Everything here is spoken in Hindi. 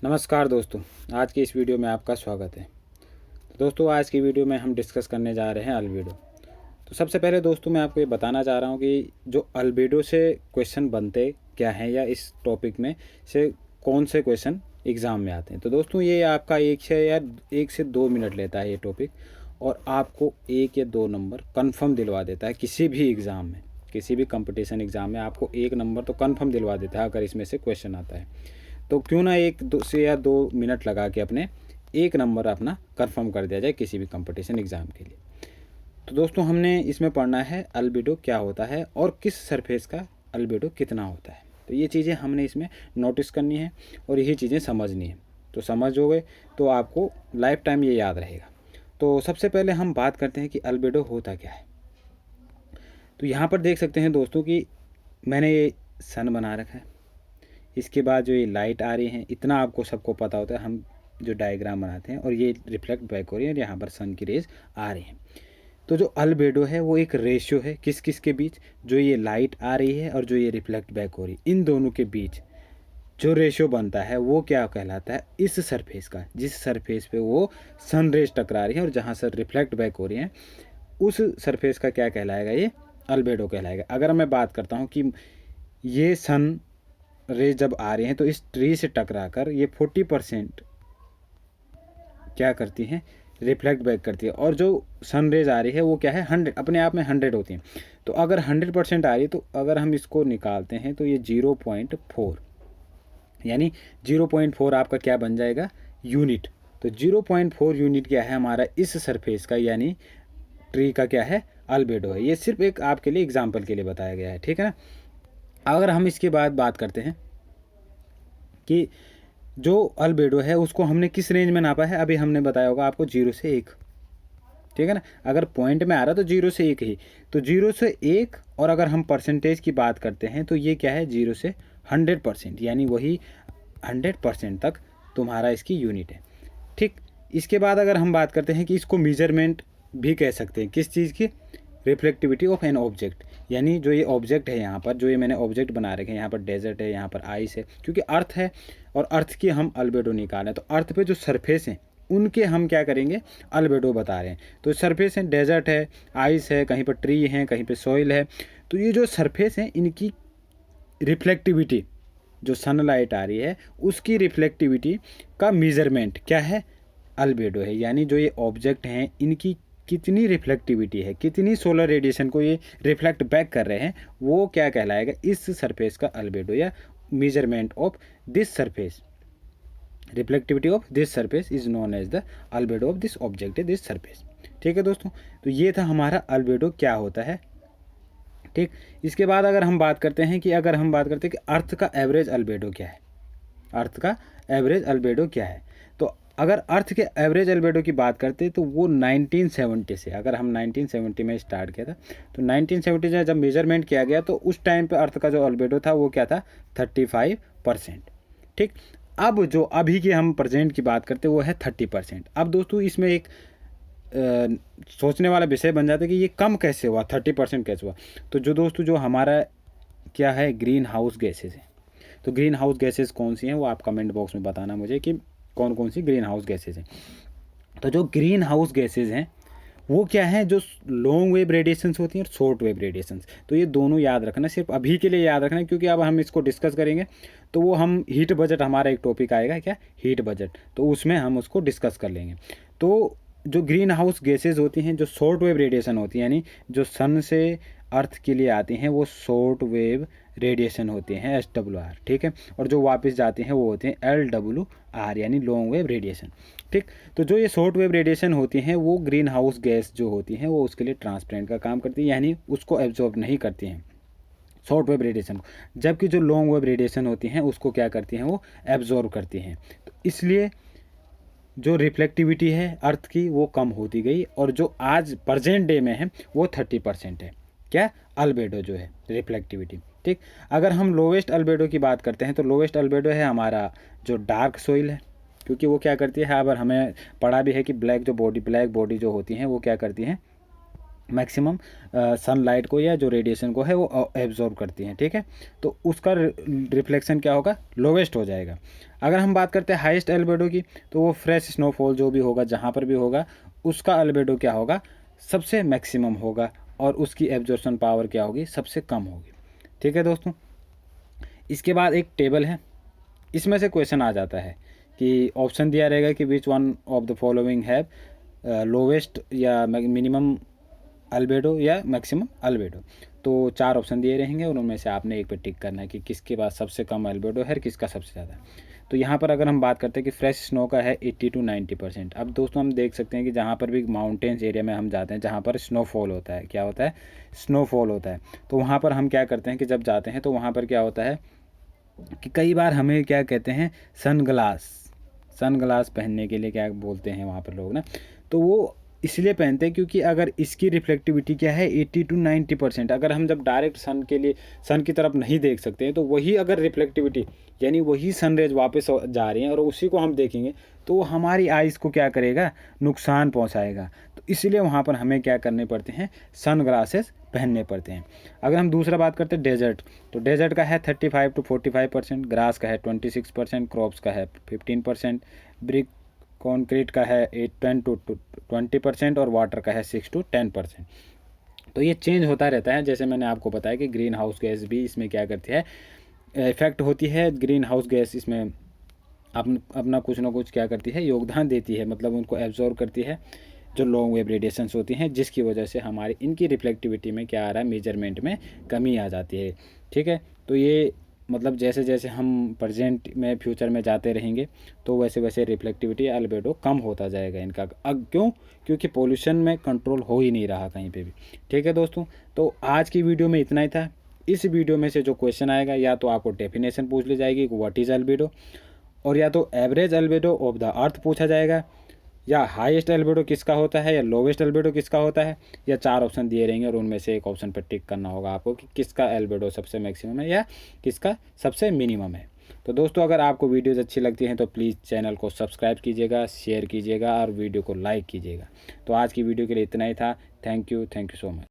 नमस्कार दोस्तों, आज की इस वीडियो में आपका स्वागत है। तो दोस्तों, आज की वीडियो में हम डिस्कस करने जा रहे हैं अल्बेडो। तो सबसे पहले दोस्तों मैं आपको ये बताना चाह रहा हूँ कि जो अल्बेडो से क्वेश्चन बनते क्या हैं या इस टॉपिक में से कौन से क्वेश्चन एग्ज़ाम में आते हैं। तो दोस्तों ये आपका एक से 2 मिनट लेता है ये टॉपिक, और आपको 1 या 2 नंबर कन्फर्म दिलवा देता है किसी भी एग्ज़ाम में, किसी भी कंपटीशन एग्ज़ाम में आपको 1 नंबर तो कन्फर्म दिलवा देता है अगर इसमें से क्वेश्चन आता है। तो क्यों ना 1 या 2 मिनट लगा के अपने 1 नंबर अपना कंफर्म कर दिया जाए किसी भी कंपटीशन एग्ज़ाम के लिए। तो दोस्तों हमने इसमें पढ़ना है अल्बेडो क्या होता है और किस सरफेस का अल्बेडो कितना होता है। तो ये चीज़ें हमने इसमें नोटिस करनी है और यही चीज़ें समझनी है। तो समझोगे तो आपको लाइफ टाइम ये याद रहेगा। तो सबसे पहले हम बात करते हैं कि अल्बेडो होता क्या है। तो यहाँ पर देख सकते हैं दोस्तों कि मैंने ये सन बना रखा है, इसके बाद जो ये लाइट आ रही है, इतना आपको सबको पता होता है। हम जो डायग्राम बनाते हैं और ये रिफ्लेक्ट बैक हो रही है और यहाँ पर सन की रेज आ रही है। तो जो अल्बेडो है वो एक रेशियो है किस किस के बीच, जो ये लाइट आ रही है और जो ये रिफ्लेक्ट बैक हो रही है, इन दोनों के बीच जो रेशियो बनता है वो क्या कहलाता है, इस सरफेस का। जिस सरफेस पे वो सन रेज टकरा रही है और जहाँ से रिफ्लेक्ट बैक हो रही है, उस सरफेस का क्या कहलाएगा, ये अल्बेडो कहलाएगा। अगर मैं बात करता हूँ कि ये सन रेज जब आ रही हैं तो इस ट्री से टकरा कर ये 40% क्या करती हैं, रिफ्लेक्ट बैक करती है, और जो सन रेज आ रही है वो क्या है, 100 अपने आप में 100 होती हैं। तो अगर 100% आ रही है तो अगर हम इसको निकालते हैं तो ये 0.4 यानी 0.4 आपका क्या बन जाएगा, यूनिट। तो 0.4 यूनिट क्या है हमारा इस सरफेस का, यानी ट्री का क्या है, अल्बेडो है। ये सिर्फ एक आपके लिए एग्जाम्पल के लिए बताया गया है, ठीक है ना। अगर हम इसके बाद बात करते हैं कि जो अल्बेडो है उसको हमने किस रेंज में नापा है, अभी हमने बताया होगा आपको 0 से 1, ठीक है ना। अगर पॉइंट में आ रहा तो 0 से 1 ही, तो 0 से 1। और अगर हम परसेंटेज की बात करते हैं तो ये क्या है, 0 से 100%, यानी वही 100% तक तुम्हारा इसकी यूनिट है, ठीक। इसके बाद अगर हम बात करते हैं कि इसको मेजरमेंट भी कह सकते हैं किस चीज़ की, रिफ्लेक्टिविटी ऑफ एन ऑब्जेक्ट। यानी जो ये ऑब्जेक्ट है यहाँ पर, जो ये मैंने ऑब्जेक्ट बना रखे हैं, यहाँ पर डेजर्ट है, यहाँ पर आइस है, क्योंकि अर्थ है और अर्थ की हम अल्बेडो निकालें तो अर्थ पे जो सरफेस हैं उनके हम क्या करेंगे, अल्बेडो बता रहे हैं। तो सरफेस है, डेजर्ट है, आइस है, कहीं पर ट्री है, कहीं पर सॉइल है। तो ये जो सरफेस हैं इनकी रिफ्लेक्टिविटी, जो सनलाइट आ रही है उसकी रिफ्लेक्टिविटी का मेज़रमेंट क्या है, अल्बेडो है। यानी जो ये ऑब्जेक्ट हैं इनकी कितनी रिफ्लेक्टिविटी है, कितनी सोलर रेडिएशन को ये रिफ्लेक्ट बैक कर रहे हैं, वो क्या कहलाएगा, इस सरफेस का अल्बेडो या measurement of this surface. Reflectivity of this surface is known as the albedo of this object this surface, ठीक है दोस्तों। तो ये था हमारा अल्बेडो क्या होता है, ठीक। इसके बाद अगर हम बात करते हैं कि अर्थ का एवरेज अल्बेडो क्या है, अर्थ का एवरेज अल्बेडो क्या है। तो अगर अर्थ के एवरेज अल्बेडो की बात करते हैं तो वो 1970 से, अगर हम 1970 में स्टार्ट किया था तो 1970 में जब मेजरमेंट किया गया तो उस टाइम पे अर्थ का जो अल्बेडो था वो क्या था, 35%, ठीक। अब जो अभी की हम प्रेजेंट की बात करते हैं वो है 30%। अब दोस्तों इसमें एक सोचने वाला विषय बन जाता है कि ये कम कैसे हुआ, 30% कैसे हुआ। तो जो दोस्तों जो हमारा क्या है, ग्रीन हाउस गैसेज है। तो ग्रीन हाउस गैसेज कौन सी हैं वो आप कमेंट बॉक्स में बताना मुझे कि कौन कौन सी ग्रीन हाउस गैसेज हैं। तो जो ग्रीन हाउस गैसेज हैं वो क्या है, जो लॉन्ग वेव रेडिएशंस होती हैं और शॉर्ट वेव रेडिएशंस। तो ये दोनों याद रखना, सिर्फ अभी के लिए याद रखना, क्योंकि अब हम इसको डिस्कस करेंगे तो वो हम हीट बजट, हमारा एक टॉपिक आएगा क्या, हीट बजट, तो उसमें हम उसको डिस्कस कर लेंगे। तो जो ग्रीन हाउस गैसेज होती हैं, जो शॉर्ट वेव रेडिएशन होती है, यानी जो सन से अर्थ के लिए आती हैं वो शॉर्ट वेव रेडिएशन होते हैं, SWR, ठीक है। और जो वापस जाते हैं वो होते हैं LWR, यानी लॉन्ग वेव रेडिएशन, ठीक। तो जो ये शॉर्ट वेव रेडिएशन होती हैं वो ग्रीन हाउस गैस जो होती हैं वो उसके लिए ट्रांसपेरेंट का काम करती है, यानी उसको एब्जॉर्ब नहीं करती हैं शॉर्ट वेव रेडिएशन को, जबकि जो लॉन्ग वेव रेडिएशन होती हैं उसको क्या करती हैं, वो एब्जॉर्ब करती हैं। तो इसलिए जो रिफ्लेक्टिविटी है अर्थ की वो कम होती गई, और जो आज प्रेजेंट डे में है वो 30% है, क्या, अल्बेडो जो है रिफ्लेक्टिविटी, ठीक। अगर हम लोवेस्ट अल्बेडो की बात करते हैं तो लोवेस्ट अल्बेडो है हमारा जो डार्क सोइल है, क्योंकि वो क्या करती है, अगर हमें पढ़ा भी है कि ब्लैक बॉडी जो होती हैं वो क्या करती हैं, मैक्सिमम सनलाइट को या जो रेडिएशन को है वो एब्जॉर्ब करती हैं, ठीक है। तो उसका रिफ्लेक्शन क्या होगा, लोवेस्ट हो जाएगा। अगर हम बात करते हैं हाईएस्ट अल्बेडो की, तो वो फ्रेश स्नोफॉल जो भी होगा जहाँ पर भी होगा उसका अल्बेडो क्या होगा, सबसे मैक्सिमम होगा, और उसकी एब्जॉर्प्शन पावर क्या होगी, सबसे कम होगी, ठीक है दोस्तों। इसके बाद एक टेबल है, इसमें से क्वेश्चन आ जाता है कि ऑप्शन दिया रहेगा कि which one of the following have lowest या मिनिमम अल्बेडो या मैक्सिमम अल्बेडो। तो 4 ऑप्शन दिए रहेंगे और उनमें से आपने एक पे टिक करना है कि किसके पास सबसे कम अल्बेडो है, किसका सबसे ज़्यादा है। तो यहाँ पर अगर हम बात करते हैं कि फ्रेश स्नो का है 80 to 90%। अब दोस्तों हम देख सकते हैं कि जहाँ पर भी माउंटेन्स एरिया में हम जाते हैं, जहाँ पर स्नोफॉल होता है, क्या होता है, स्नोफॉल होता है, तो वहाँ पर हम क्या करते हैं कि जब जाते हैं तो वहाँ पर क्या होता है कि कई बार हमें क्या कहते हैं, सन ग्लास पहनने के लिए क्या बोलते हैं वहाँ पर लोग ना, तो वो इसलिए पहनते हैं क्योंकि अगर इसकी रिफ्लेक्टिविटी क्या है 80 to 90%। अगर हम जब डायरेक्ट सन की तरफ नहीं देख सकते हैं, तो वही अगर रिफ्लेक्टिविटी यानी वही सनरेज वापस जा रही हैं और उसी को हम देखेंगे तो वो हमारी आइज़ को क्या करेगा, नुकसान पहुंचाएगा। तो इसलिए वहाँ पर हमें क्या करने पड़ते हैं, सन ग्लासेस पहनने पड़ते हैं। अगर हम दूसरा बात करते हैं डेजर्ट, तो डेजर्ट का है 35 to 45%, ग्रास का है 26%, क्रॉप्स का है 15%, ब्रिक कॉन्क्रीट का है 10 to 20% और वाटर का है 6 to 10%। तो ये चेंज होता रहता है। जैसे मैंने आपको बताया कि ग्रीन हाउस गैस भी इसमें क्या करती है, इफेक्ट होती है। ग्रीन हाउस गैस इसमें अपना कुछ ना कुछ क्या करती है, योगदान देती है, मतलब उनको एब्जॉर्ब करती है जो लॉन्ग वेव रेडिएशंस होती हैं, जिसकी वजह से हमारी इनकी रिफ्लेक्टिविटी में क्या आ रहा है, मेजरमेंट में कमी आ जाती है, ठीक है। तो ये मतलब जैसे जैसे हम प्रेजेंट में फ्यूचर में जाते रहेंगे तो वैसे वैसे रिफ्लेक्टिविटी अल्बेडो कम होता जाएगा इनका। अब क्योंकि पोल्यूशन में कंट्रोल हो ही नहीं रहा कहीं पे भी, ठीक है दोस्तों। तो आज की वीडियो में इतना ही था। इस वीडियो में से जो क्वेश्चन आएगा, या तो आपको डेफिनेशन पूछ ली जाएगी व्हाट इज़ अल्बेडो, और या तो average albedo of the earth पूछा जाएगा, या हाईएस्ट अल्बेडो किसका होता है, या लोवेस्ट अल्बेडो किसका होता है, या 4 ऑप्शन दिए रहेंगे और उनमें से एक ऑप्शन पर टिक करना होगा आपको कि किसका अल्बेडो सबसे मैक्सिमम है या किसका सबसे मिनिमम है। तो दोस्तों अगर आपको वीडियोज़ अच्छी लगती हैं तो प्लीज़ चैनल को सब्सक्राइब कीजिएगा, शेयर कीजिएगा और वीडियो को लाइक कीजिएगा। तो आज की वीडियो के लिए इतना ही था। Thank you so much.